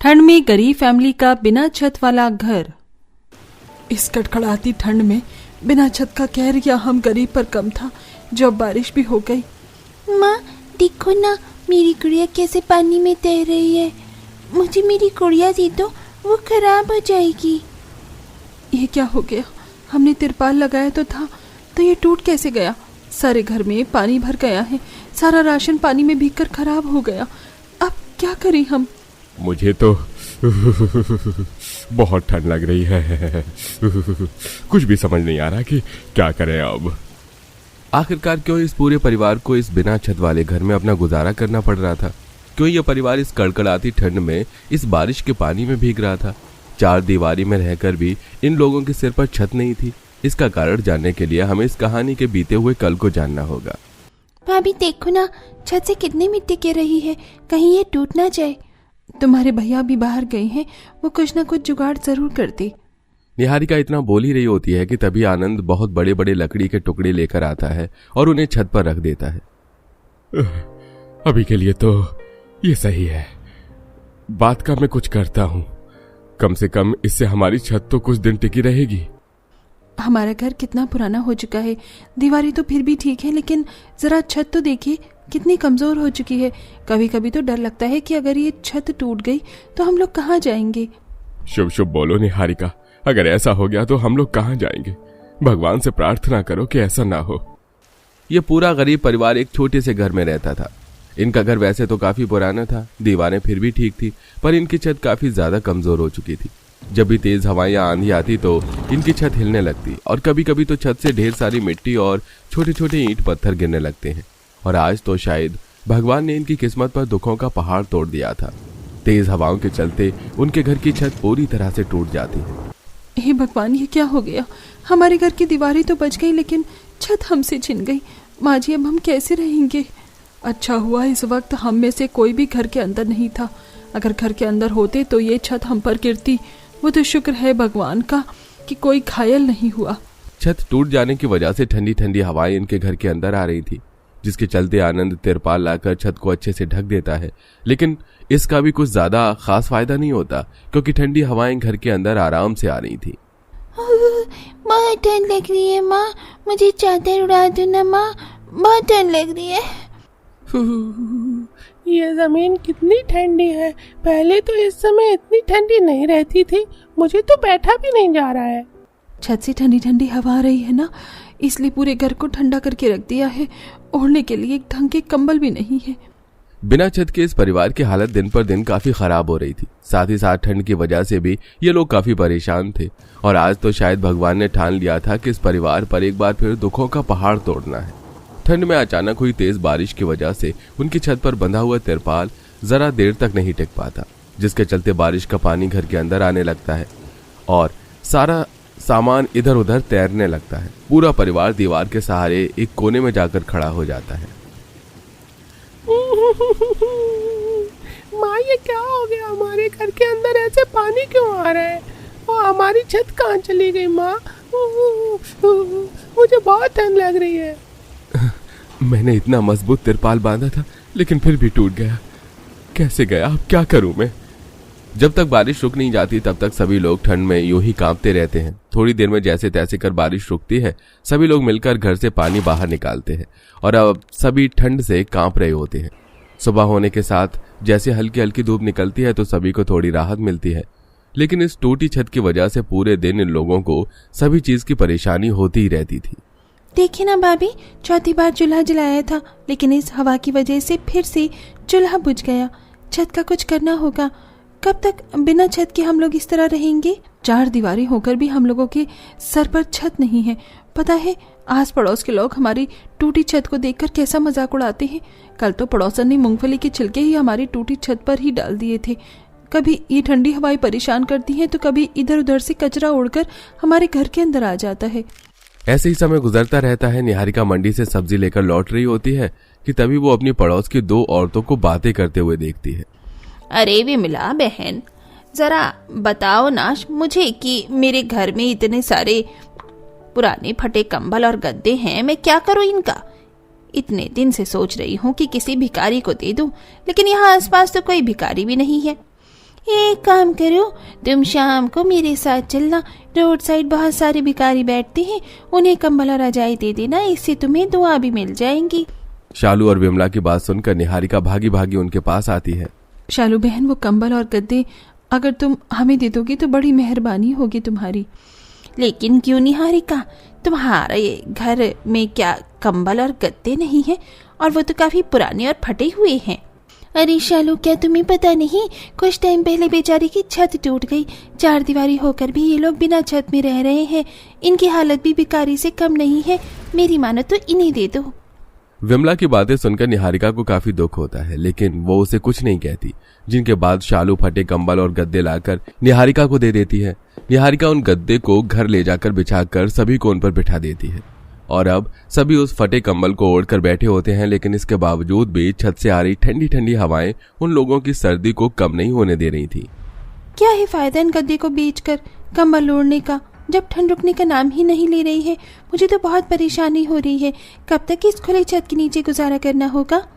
ठंड में गरीब फैमिली का बिना छत वाला घर। इस कड़कड़ाती ठंड में बिना छत का कहर या हम गरीब पर कम था जब बारिश भी हो गई। माँ देखो ना, मेरी गुड़िया कैसे पानी में तैर रही है। मुझे मेरी गुड़िया दे दो, वो खराब हो जाएगी। ये क्या हो गया? हमने तिरपाल लगाया तो था, तो ये टूट कैसे गया? सारे घर में पानी भर गया है, सारा राशन पानी में भीगकर खराब हो गया। अब क्या करें हम? मुझे तो बहुत ठंड लग रही है। कुछ भी समझ नहीं आ रहा कि क्या करें अब। आखिरकार क्यों इस पूरे परिवार को इस बिना छत वाले घर में अपना गुजारा करना पड़ रहा था? क्यों यह परिवार इस कड़कड़ाती ठंड में इस बारिश के पानी में भीग रहा था? चार दीवारी में रहकर भी इन लोगों के सिर पर छत नहीं थी। इसका कारण जानने के लिए हमें इस कहानी के बीते हुए कल को जानना होगा। भाभी देखो ना, छत से कितनी मिट्टी गिर रही है, कहीं ये टूट ना जाए। तुम्हारे भैया भी बाहर गए हैं, वो कुछ ना कुछ जुगाड़ जरूर करते। निहारिका इतना बोल ही रही होती है कि तभी आनंद बहुत बड़े बड़े लकड़ी के टुकड़े लेकर आता है और उन्हें छत पर रख देता है। अभी के लिए तो ये सही है, बात का मैं कुछ करता हूँ। कम से कम इससे हमारी छत तो कुछ दिन टिकी रहेगी। हमारा घर कितना पुराना हो चुका है, दीवारें तो फिर भी ठीक है, लेकिन जरा छत तो देखिए कितनी कमजोर हो चुकी है। कभी कभी तो डर लगता है कि अगर ये छत टूट गई तो हम लोग कहाँ जाएंगे। शुभ शुभ बोलो निहारिका, अगर ऐसा हो गया तो हम लोग कहाँ जाएंगे? भगवान से प्रार्थना करो कि ऐसा ना हो। यह पूरा गरीब परिवार एक छोटे से घर में रहता था। इनका घर वैसे तो काफी पुराना था, दीवारें फिर भी ठीक थी, पर इनकी छत काफी ज्यादा कमजोर हो चुकी थी। जब भी तेज हवाएं या आंधी आती तो इनकी छत हिलने लगती और कभी कभी तो छत से ढेर सारी मिट्टी और छोटे छोटे ईंट पत्थर गिरने लगते हैं। और आज तो शायद भगवान ने इनकी किस्मत पर दुखों का पहाड़ तोड़ दिया था। तेज हवाओं के चलते उनके घर की छत पूरी तरह से टूट जाती है। हे भगवान, ये क्या हो गया? हमारे घर की दीवारें तो बच गई, लेकिन छत हमसे छिन गई। माँ जी, अब हम कैसे रहेंगे? अच्छा हुआ इस वक्त हम में से कोई भी घर के अंदर नहीं था। अगर घर के अंदर होते तो ये छत हम पर गिरती। वो तो शुक्र है भगवान का कि कोई घायल नहीं हुआ। छत टूट जाने की वजह से ठंडी ठंडी हवाएं इनके घर के अंदर आ रही थी, जिसके चलते आनंद तिरपाल लाकर छत को अच्छे से ढक देता है। लेकिन इसका भी कुछ ज्यादा खास फायदा नहीं होता, क्योंकि ठंडी हवाएं घर के अंदर आराम से आ रही थी। माँ ठंड लग रही है, माँ मुझे चादर उड़ा दो ना माँ, बहुत ठंड लग रही है। ये जमीन कितनी ठंडी है, पहले तो इस समय इतनी ठंडी नहीं रहती थी। मुझे तो बैठा भी नहीं जा रहा है। छत से ठंडी ठंडी हवा आ रही है ना, इसलिए पूरे घर को ठंडा करके रख दिया है। ओढ़ने के लिए एक ढंग के कंबल भी नहीं है। बिना छत के इस परिवार की हालत दिन पर दिन काफी खराब हो रही थी। साथ ही साथ ठंड की वजह से भी ये लोग काफी परेशान थे। और आज तो शायद भगवान ने ठान लिया था कि इस परिवार पर एक बार फिर दुखों का पहाड़ तोड़ना है। ठंड में अचानक हुई तेज बारिश की वजह से उनकी छत पर बंधा हुआ तिरपाल जरा देर तक नहीं टिक पाता, जिसके चलते बारिश का पानी घर के अंदर आने लगता है और सारा सामान इधर उधर तैरने लगता है। पूरा परिवार दीवार के सहारे एक कोने में जाकर खड़ा हो जाता है। माँ, ये क्या हो गया? हमारे घर के अंदर ऐसे पानी क्यों आ रहा है? और हमारी छत कहाँ चली गई माँ? मुझे बहुत ठंड लग रही है। मैंने इतना मजबूत तिरपाल बांधा था, लेकिन फिर भी टूट गया। कैसे गया? अब क्या करूं मैं? जब तक बारिश रुक नहीं जाती तब तक सभी लोग ठंड में यूं ही कांपते रहते हैं। थोड़ी देर में जैसे तैसे कर बारिश रुकती है, सभी लोग मिलकर घर से पानी बाहर निकालते हैं और अब सभी ठंड से कांप रहे होते हैं। सुबह होने के साथ जैसे हल्की हल्की धूप निकलती है तो सभी को थोड़ी राहत मिलती है, लेकिन इस टूटी छत की वजह से पूरे दिन इन लोगों को सभी चीज की परेशानी होती ही रहती थी। देखिए ना भाभी, चौथी बार चूल्हा जलाया था, लेकिन इस हवा की वजह से फिर से चूल्हा बुझ गया। छत का कुछ करना होगा। कब तक बिना छत के हम लोग इस तरह रहेंगे? चार दीवारें होकर भी हम लोगों के सर पर छत नहीं है। पता है, आस पड़ोस के लोग हमारी टूटी छत को देखकर कैसा मजाक उड़ाते हैं। कल तो पड़ोसन ने मूंगफली के छिलके ही हमारी टूटी छत पर ही डाल दिए थे। कभी ये ठंडी हवाएं परेशान करती हैं तो कभी इधर उधर से कचरा उड़कर हमारे घर के अंदर आ जाता है। ऐसे ही समय गुजरता रहता है। निहारिका मंडी से सब्जी लेकर लौट रही होती है कि तभी वो अपनी पड़ोस की दो औरतों को बातें करते हुए देखती है। अरे विमला बहन, जरा बताओ ना मुझे कि मेरे घर में इतने सारे पुराने फटे कंबल और गद्दे हैं, मैं क्या करूं इनका? इतने दिन से सोच रही हूँ कि किसी भिखारी को दे दूं, लेकिन यहाँ आसपास तो कोई भिखारी भी नहीं है। एक काम करो, तुम शाम को मेरे साथ चलना। रोड साइड बहुत सारे भिखारी बैठते हैं, उन्हें कंबल और रजाई दे देना, इससे तुम्हें दुआ भी मिल जाएंगी। शालू और विमला की बात सुनकर निहारिका भागी भागी उनके पास आती है। शालू बहन, वो कंबल और गद्दे अगर तुम हमें दे दोगी तो बड़ी मेहरबानी होगी तुम्हारी। लेकिन क्यों निहारिका, तुम्हारे घर में क्या कंबल और गद्दे नहीं है? और वो तो काफी पुराने और फटे हुए हैं। अरे शालू, क्या तुम्हें पता नहीं, कुछ टाइम पहले बेचारी की छत टूट गई। 4 दीवारी होकर भी ये लोग बिना छत में रह रहे हैं। इनकी हालत भी भिखारी से कम नहीं है। मेरी मानो तो इन्हें दे दो। विमला की बातें सुनकर निहारिका को काफी दुख होता है, लेकिन वो उसे कुछ नहीं कहती। जिनके बाद शालू फटे कंबल और गद्दे लाकर निहारिका को दे देती है। निहारिका उन गद्दे को घर ले जाकर बिछाकर सभी को उन पर बिठा देती है और अब सभी उस फटे कंबल को ओढ़कर बैठे होते हैं। लेकिन इसके बावजूद भी छत से आ रही ठंडी ठंडी हवाएं उन लोगों की सर्दी को कम नहीं होने दे रही थी। क्या है फायदा इन गद्दे को बेचकर कंबल ओढ़ने का, जब ठंड रुकने का नाम ही नहीं ले रही है। मुझे तो बहुत परेशानी हो रही है। कब तक इस खुली छत के नीचे गुजारा करना होगा?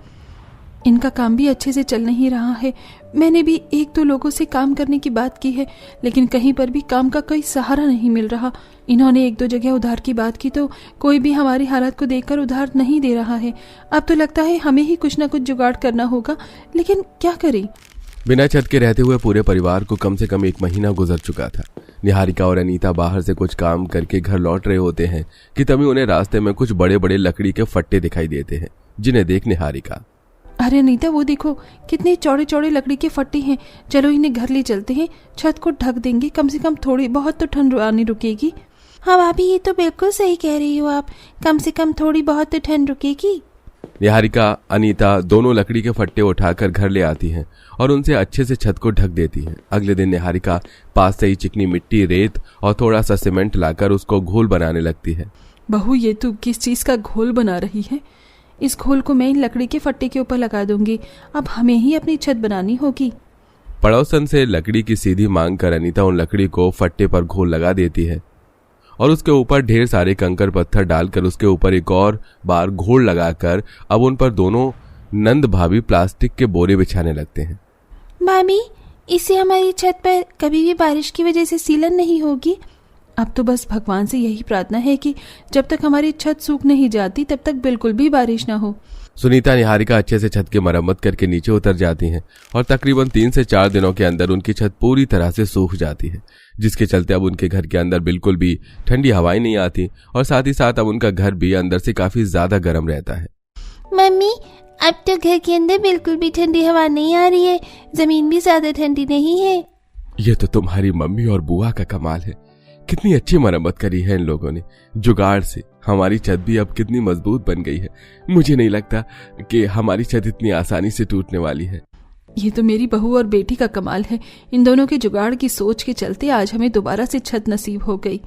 इनका काम भी अच्छे से चल नहीं रहा है। मैंने भी 1-2 लोगों से काम करने की बात की है, लेकिन कहीं पर भी काम का कोई सहारा नहीं मिल रहा। इन्होंने 1-2 जगह उधार की बात की तो कोई भी हमारी हालत को देखकर उधार नहीं दे रहा है। अब तो लगता है हमें ही कुछ ना कुछ जुगाड़ करना होगा, लेकिन क्या करें? बिना छत के रहते हुए पूरे परिवार को कम से कम 1 महीना गुजर चुका था। निहारिका और अनीता बाहर से कुछ काम करके घर लौट रहे होते हैं कि तभी उन्हें रास्ते में कुछ बड़े बड़े लकड़ी के फट्टे दिखाई देते हैं, जिन्हें देख निहारिका, अरे अनीता, वो देखो कितने चौड़े चौड़े लकड़ी के फट्टे हैं। चलो इन्हें घर ले चलते हैं, छत को ढक देंगे, कम से कम थोड़ी बहुत तो ठंड आने रुकेगी। हाँ भाभी, ये तो बिल्कुल सही कह रही हो आप, कम से कम थोड़ी बहुत तो ठंड रुकेगी। निहारिका अनीता दोनों लकड़ी के फट्टे उठाकर घर ले आती हैं और उनसे अच्छे से छत को ढक देती हैं। अगले दिन निहारिका पास से ही चिकनी मिट्टी, रेत और थोड़ा सा सीमेंट लाकर उसको घोल बनाने लगती है। बहू, ये तू किस चीज का घोल बना रही है? इस घोल को मैं इन लकड़ी के फट्टे के ऊपर लगा दूंगी। अब हमें ही अपनी छत बनानी होगी। पड़ोसन से लकड़ी की सीधी मांग कर अनीता उन लकड़ी को फट्टे पर घोल लगा देती है और उसके ऊपर ढेर सारे कंकर पत्थर डालकर उसके ऊपर एक और बार घोल लगाकर अब उन पर दोनों नंद भाभी प्लास्टिक के बोरे बिछाने लगते हैं। भाभी, इससे हमारी छत पर कभी भी बारिश की वजह से सीलन नहीं होगी? अब तो बस भगवान से यही प्रार्थना है कि जब तक हमारी छत सूख नहीं जाती तब तक बिल्कुल भी बारिश ना हो। सुनीता निहारिका अच्छे से छत की मरम्मत करके नीचे उतर जाती हैं और तकरीबन 3 से 4 दिनों के अंदर उनकी छत पूरी तरह से सूख जाती है, जिसके चलते अब उनके घर के अंदर बिल्कुल भी ठंडी हवाएं नहीं आती और साथ ही साथ अब उनका घर भी अंदर से काफी ज्यादा गर्म रहता है। मम्मी, अब तो घर के अंदर बिल्कुल भी ठंडी हवा नहीं आ रही है, जमीन भी ज्यादा ठंडी नहीं है। ये तो तुम्हारी मम्मी और बुआ का कमाल है। कितनी अच्छी मरम्मत करी है इन लोगों ने, जुगाड़ से हमारी छत भी अब कितनी मजबूत बन गई है। मुझे नहीं लगता कि हमारी छत इतनी आसानी से टूटने वाली है। ये तो मेरी बहू और बेटी का कमाल है। इन दोनों के जुगाड़ की सोच के चलते आज हमें दोबारा से छत नसीब हो गई।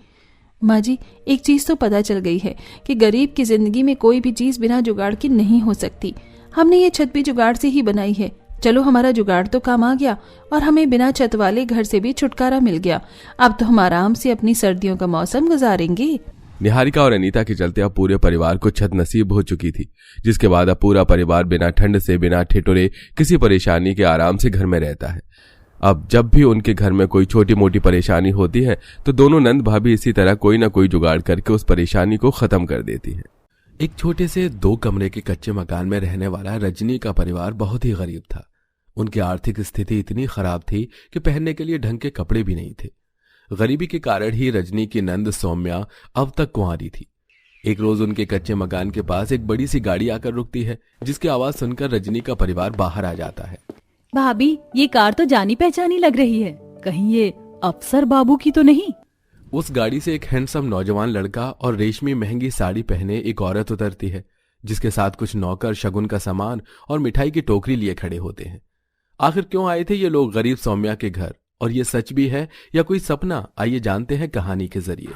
माँ जी, एक चीज तो पता चल गई है कि गरीब की जिंदगी में कोई भी चीज बिना जुगाड़ की नहीं हो सकती। हमने ये छत भी जुगाड़ से ही बनाई है। चलो, हमारा जुगाड़ तो काम आ गया और हमें बिना छत वाले घर से भी छुटकारा मिल गया। अब तो हम आराम से अपनी सर्दियों का मौसम गुजारेंगे। निहारिका और अनीता के चलते अब पूरे परिवार को छत नसीब हो चुकी थी, जिसके बाद अब पूरा परिवार बिना ठंड से, बिना ठिठुरे, किसी परेशानी के आराम से घर में रहता है। अब जब भी उनके घर में कोई छोटी मोटी परेशानी होती है तो दोनों नंद भाभी इसी तरह कोई ना कोई जुगाड़ करके उस परेशानी को खत्म कर देती है। एक छोटे से 2 कमरे के कच्चे मकान में रहने वाला रजनी का परिवार बहुत ही गरीब था। उनकी आर्थिक स्थिति इतनी खराब थी कि पहनने के लिए ढंग के कपड़े भी नहीं थे। गरीबी के कारण ही रजनी की नंद सौम्या अब तक कुंवारी थी। एक रोज उनके कच्चे मकान के पास एक बड़ी सी गाड़ी आकर रुकती है, जिसकी आवाज सुनकर रजनी का परिवार बाहर आ जाता है। भाभी, ये कार तो जानी पहचानी लग रही है, कहीं ये अफसर बाबू की तो नहीं? उस गाड़ी से एक हैंडसम नौजवान लड़का और रेशमी महंगी साड़ी पहने एक औरत उतरती है, जिसके साथ कुछ नौकर शगुन का सामान और मिठाई की टोकरी लिए खड़े होते हैं। आखिर क्यों आए थे ये लोग गरीब सौम्या के घर, और ये सच भी है या कोई सपना? आइए जानते हैं कहानी के जरिए।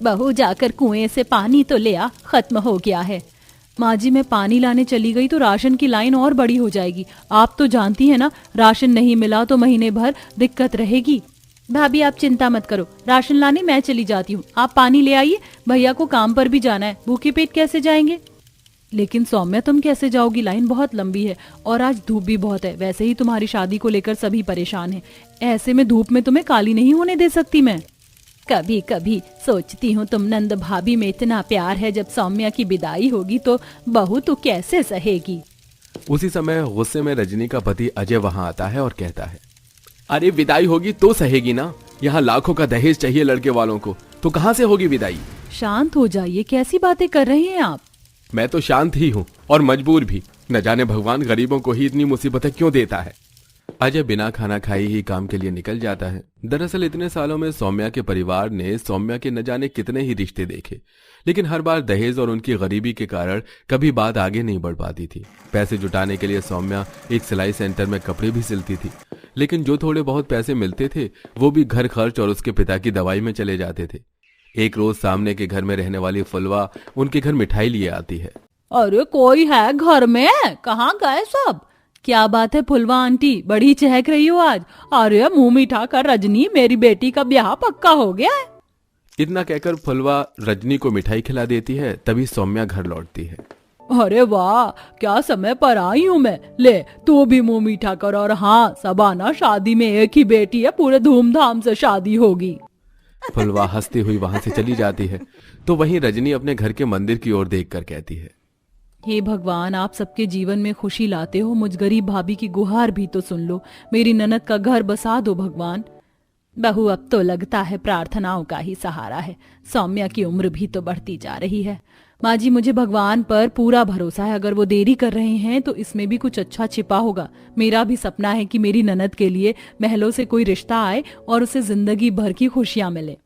बहू, जाकर कुएं से पानी तो ले आ, खत्म हो गया है। माँ जी, मैं पानी लाने चली गई तो राशन की लाइन और बड़ी हो जाएगी। आप तो जानती हैं ना, राशन नहीं मिला तो महीने भर दिक्कत रहेगी। भाभी, आप चिंता मत करो, राशन लाने मैं चली जाती हूँ, आप पानी ले आइए। भैया को काम पर भी जाना है, भूखे पेट कैसे जाएंगे? लेकिन सौम्या तुम कैसे जाओगी? लाइन बहुत लंबी है और आज धूप भी बहुत है। वैसे ही तुम्हारी शादी को लेकर सभी परेशान हैं। ऐसे में धूप में तुम्हें काली नहीं होने दे सकती मैं। कभी कभी सोचती हूँ तुम नंद भाभी में इतना प्यार है, जब सौम्या की विदाई होगी तो बहू तो कैसे सहेगी। उसी समय गुस्से में रजनी का पति अजय वहां आता है और कहता है, अरे विदाई होगी तो सहेगी ना, यहाँ लाखों का दहेज चाहिए लड़के वालों को, तो कहाँ से होगी विदाई। शांत हो जाइए, कैसी बातें कर रहे हैं आप। मैं तो शांत ही हूँ और मजबूर भी, न जाने भगवान गरीबों को ही इतनी मुसीबतें क्यों देता है। अजय बिना खाना खाए ही काम के लिए निकल जाता है। दरअसल इतने सालों में सौम्या के परिवार ने सौम्या के न जाने कितने ही रिश्ते देखे, लेकिन हर बार दहेज और उनकी गरीबी के कारण कभी बात आगे नहीं बढ़ पाती थी। पैसे जुटाने के लिए सौम्या एक सिलाई सेंटर में कपड़े भी सिलती थी, लेकिन जो थोड़े बहुत पैसे मिलते थे वो भी घर खर्च और उसके पिता की दवाई में चले जाते थे। एक रोज सामने के घर में रहने वाली फुलवा उनके घर मिठाई लिए आती है। अरे कोई है घर में? कहाँ गए सब? क्या बात है फुलवा आंटी, बड़ी चहक रही हो आज। अरे मुंह मीठा कर रजनी, मेरी बेटी का ब्याह पक्का हो गया है। इतना कहकर फुलवा रजनी को मिठाई खिला देती है। तभी सौम्या घर लौटती है। अरे वाह, क्या समय पर आई हूँ मैं। ले तू भी मुंह मीठा कर। और हाँ, सब आना, शादी में एक ही बेटी है, पूरे धूमधाम से शादी होगी। फुलवा हंसती हुई वहां से चली जाती है तो वहीं रजनी अपने घर के मंदिर की ओर देखकर कहती है, हे भगवान, आप सबके जीवन में खुशी लाते हो, मुझ गरीब भाभी की गुहार भी तो सुन लो। मेरी ननद का घर बसा दो भगवान। बहू, अब तो लगता है प्रार्थनाओं का ही सहारा है। सौम्या की उम्र भी तो बढ़ती जा रही है। माँ जी, मुझे भगवान पर पूरा भरोसा है। अगर वो देरी कर रहे हैं तो इसमें भी कुछ अच्छा छिपा होगा। मेरा भी सपना है कि मेरी ननद के लिए महलों से कोई रिश्ता आए और उसे जिंदगी भर की खुशियां मिले।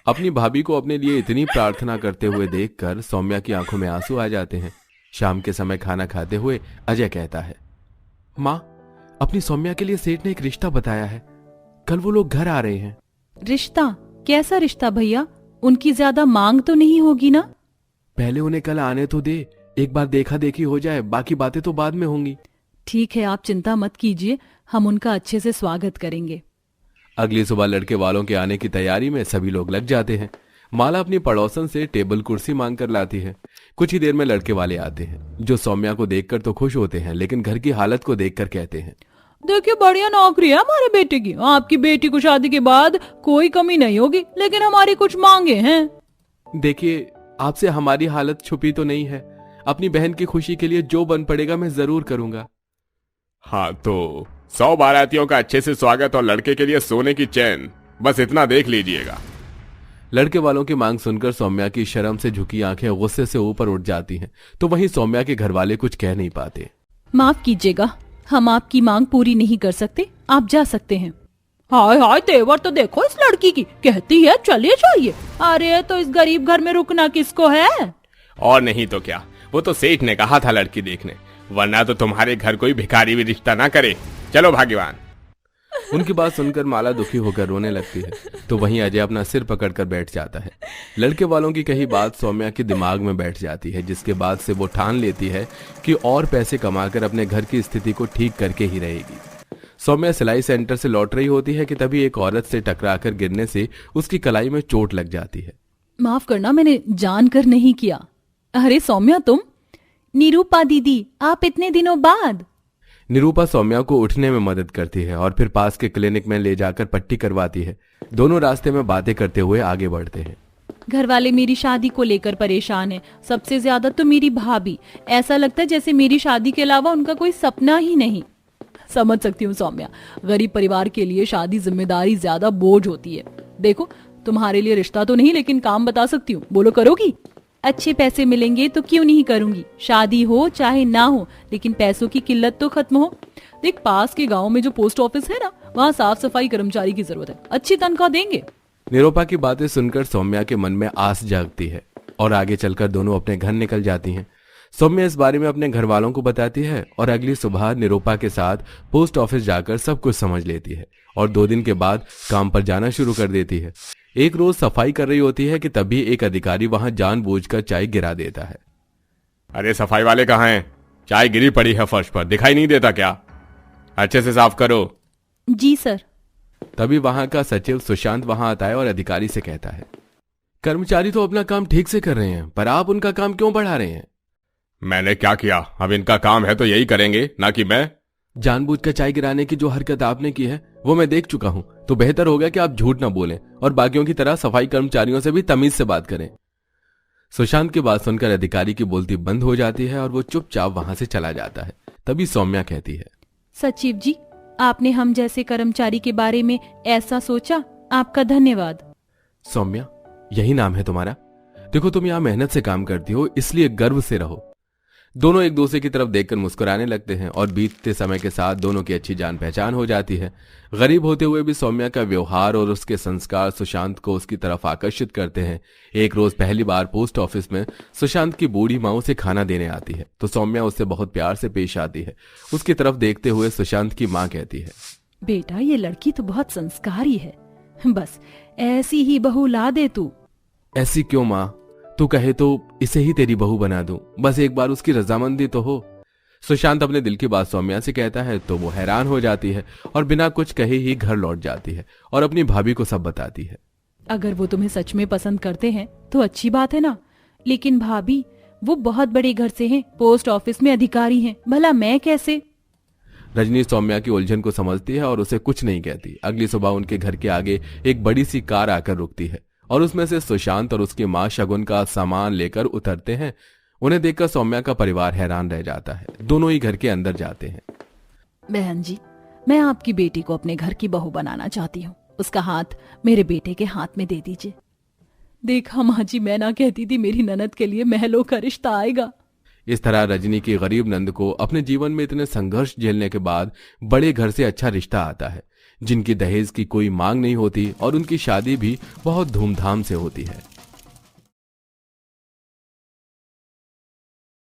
अपनी भाभी को अपने लिए इतनी प्रार्थना करते हुए देखकर सौम्या की आंखों में आंसू आ जाते हैं। शाम के समय खाना खाते हुए अजय कहता है, माँ, अपनी सौम्या के लिए सेठ ने एक रिश्ता बताया है। कल वो लोग घर आ रहे हैं। रिश्ता? कैसा रिश्ता भैया? उनकी ज्यादा मांग तो नहीं होगी ना? पहले उन्हें कल आने तो दे, एक बार देखा देखी हो जाए, बाकी बातें तो बाद में होंगी। ठीक है, आप चिंता मत कीजिए, हम उनका अच्छे से स्वागत करेंगे। अगली सुबह लड़के वालों के आने की तैयारी में सभी लोग लग जाते हैं। माला अपनी पड़ोसन से टेबल कुर्सी मांग कर लाती है। कुछ ही देर में लड़के वाले आते हैं, जो सौम्या को देखकर तो खुश होते हैं, लेकिन घर की हालत को देखकर कहते हैं, देखिए, बढ़िया नौकरी है हमारे बेटे की। आपकी बेटी को शादी के बाद कोई कमी नहीं होगी, लेकिन हमारी कुछ मांगे हैं। देखिए, आपसे हमारी हालत छुपी तो नहीं है। अपनी बहन की खुशी के लिए जो बन पड़ेगा मैं जरूर करूंगा। हाँ, तो 100 बारातियों का अच्छे से स्वागत और लड़के के लिए सोने की चैन, बस इतना देख लीजिएगा। लड़के वालों की मांग सुनकर सौम्या की शर्म से झुकी आंखें गुस्से से ऊपर उठ जाती हैं, तो वहीं सौम्या के घर वाले कुछ कह नहीं पाते। माफ कीजिएगा, हम आपकी मांग पूरी नहीं कर सकते, आप जा सकते हैं। हाय हाय, तेवर तो देखो इस लड़की की, कहती है चलिए जाइए। अरे तो इस गरीब घर में रुकना किसको है? और नहीं तो क्या, वो तो सेठ ने कहा था लड़की देखने, वरना तो तुम्हारे घर कोई भिखारी भी रिश्ता ना करे। चलो भाग्यवान। उनकी बात सुनकर माला दुखी होकर रोने लगती है, तो वहीं अजय अपना सिर पकड़कर बैठ जाता है। लड़के वालों की कही बात सौम्या के दिमाग में बैठ जाती है, जिसके बाद से वो ठान लेती है कि और पैसे कमाकर अपने घर की स्थिति को ठीक करके ही रहेगी। सौम्या सिलाई सेंटर से लौट रही होती है कि तभी एक औरत से टकराकर गिरने से उसकी कलाई में चोट लग जाती है। माफ करना, मैंने जानकर नहीं किया। अरे सौम्या तुम? निरूपा दीदी, आप इतने दिनों बाद? निरूपा सौम्या को उठने में मदद करती है और फिर पास के क्लिनिक में ले जाकर पट्टी करवाती है। दोनों रास्ते में बातें करते हुए आगे बढ़ते हैं। घर वाले मेरी शादी को लेकर परेशान हैं, सबसे ज्यादा तो मेरी भाभी। ऐसा लगता है जैसे मेरी शादी के अलावा उनका कोई सपना ही नहीं। समझ सकती हूँ सौम्या, गरीब परिवार के लिए शादी जिम्मेदारी ज्यादा बोझ होती है। देखो, तुम्हारे लिए रिश्ता तो नहीं, लेकिन काम बता सकती हूँ, बोलो करोगी? अच्छे पैसे मिलेंगे तो क्यों नहीं करूंगी। शादी हो चाहे ना हो, लेकिन पैसों की किल्लत तो खत्म हो। देख, पास के गांव में जो पोस्ट ऑफिस है ना, वहाँ साफ सफाई कर्मचारी की जरूरत है, अच्छी तनख्वाह देंगे। निरूपा की बातें सुनकर सौम्या के मन में आस जागती है और आगे चलकर दोनों अपने घर निकल जाती हैं। सौम्या इस बारे में अपने घर वालों को बताती है और अगली सुबह निरूपा के साथ पोस्ट ऑफिस जाकर सब कुछ समझ लेती है और 2 दिन के बाद काम पर जाना शुरू कर देती है। एक रोज सफाई कर रही होती है कि तभी एक अधिकारी वहां जानबूझकर चाय गिरा देता है। अरे सफाई वाले कहाँ हैं? चाय गिरी पड़ी है फर्श पर, दिखाई नहीं देता क्या? अच्छे से साफ करो। जी सर। तभी वहां का सचिव सुशांत वहां आता है और अधिकारी से कहता है, कर्मचारी तो अपना काम ठीक से कर रहे हैं, पर आप उनका काम क्यों बढ़ा रहे हैं? मैंने क्या किया? अब इनका काम है तो यही करेंगे, ना कि मैं। जानबूझकर चाय गिराने की जो हरकत आपने की है वो मैं देख चुका हूं, तो बेहतर होगा कि आप झूठ ना बोलें और बाकियों की तरह सफाई कर्मचारियों से भी तमीज से बात करें। सुशांत की बात सुनकर अधिकारी की बोलती बंद हो जाती है और वो चुपचाप वहां से चला जाता है। तभी सौम्या कहती है, सचिव जी, आपने हम जैसे कर्मचारी के बारे में ऐसा सोचा, आपका धन्यवाद। सौम्या, यही नाम है तुम्हारा? देखो, तुम यहां मेहनत से काम करती हो, इसलिए गर्व से रहो। दोनों एक दूसरे की तरफ देखकर मुस्कुराने लगते हैं और बीतते समय के साथ दोनों की अच्छी जान पहचान हो जाती है। गरीब होते हुए भी सौम्या का व्यवहार और उसके संस्कार सुशांत को उसकी तरफ आकर्षित करते हैं। एक रोज पहली बार पोस्ट ऑफिस में सुशांत की बूढ़ी माँ उसे खाना देने आती है, तो सौम्या उससे बहुत प्यार से पेश आती है। उसकी तरफ देखते हुए सुशांत की माँ कहती है, बेटा, ये लड़की तो बहुत संस्कारी है, बस ऐसी ही बहू ला दे तू। ऐसी क्यों माँ? तू कहे तो इसे ही तेरी बहू बना दूं, बस एक बार उसकी रजामंदी तो हो। सुशांत अपने दिल की बात सौम्या से कहता है तो वो हैरान हो जाती है और बिना कुछ कहे ही घर लौट जाती है और अपनी भाभी को सब बताती है। अगर वो तुम्हें सच में पसंद करते हैं तो अच्छी बात है ना, लेकिन भाभी, वो बहुत बड़े घर से हैं, पोस्ट ऑफिस में अधिकारी हैं, भला मैं कैसे? रजनी सौम्या की उलझन को समझती है और उसे कुछ नहीं कहती। अगली सुबह उनके घर के आगे एक बड़ी सी कार आकर रुकती है और उसमें से सुशांत और उसकी मां शगुन का सामान लेकर उतरते हैं। उन्हें देखकर सौम्या का परिवार हैरान रह जाता है। दोनों ही घर के अंदर जाते हैं। बहन जी, मैं आपकी बेटी को अपने घर की बहू बनाना चाहती हूँ, उसका हाथ मेरे बेटे के हाथ में दे दीजिए। देखा माँ जी, मैं ना कहती थी मेरी ननद के लिए महलों का रिश्ता आएगा। इस तरह रजनी की गरीब नंद को अपने जीवन में इतने संघर्ष झेलने के बाद बड़े घर से अच्छा रिश्ता आता है, जिनकी दहेज की कोई मांग नहीं होती और उनकी शादी भी बहुत धूमधाम से होती है।